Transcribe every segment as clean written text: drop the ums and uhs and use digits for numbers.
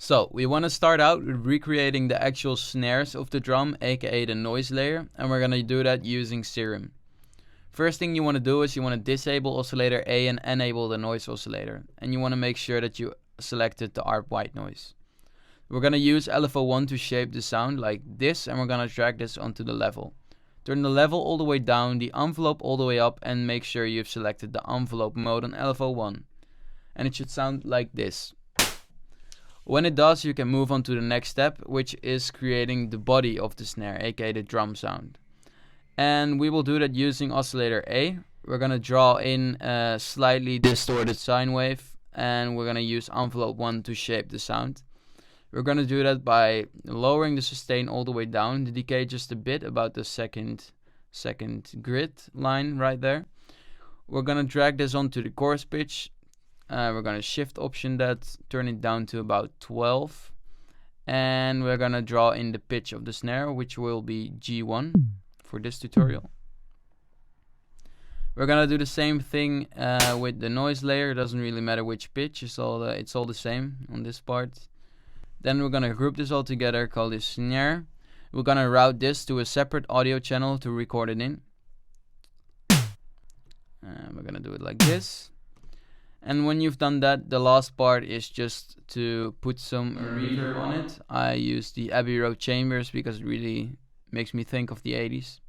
So we want to start out with recreating the actual snares of the drum, aka the noise layer, and we're going to do that using Serum. First thing you want to do is you want to disable oscillator A and enable the noise oscillator, and you want to make sure that you selected the ARP white noise. We're going to use LFO1 to shape the sound like this, and we're going to drag this onto the level. Turn the level all the way down, the envelope all the way up, and make sure you've selected the envelope mode on LFO1. And it should sound like this. When it does, you can move on to the next step, which is creating the body of the snare, aka the drum sound. And we will do that using oscillator A. We're going to draw in a slightly distorted sine wave, and we're going to use envelope 1 to shape the sound. We're going to do that by lowering the sustain all the way down, the decay just a bit, about the second grid line right there. We're going to drag this onto the chorus pitch. We're going to shift option that, turn it down to about 12. And we're going to draw in the pitch of the snare, which will be G1 for this tutorial. We're going to do the same thing with the noise layer. It doesn't really matter which pitch, it's all the same on this part. Then we're going to group this all together, call this snare. We're going to route this to a separate audio channel to record it in. And we're going to do it like this. And when you've done that, the last part is just to put some reverb on it. I use the Abbey Road Chambers because it really makes me think of the 80's.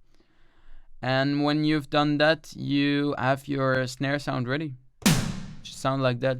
And when you've done that, you have your snare sound ready. It should sound like that.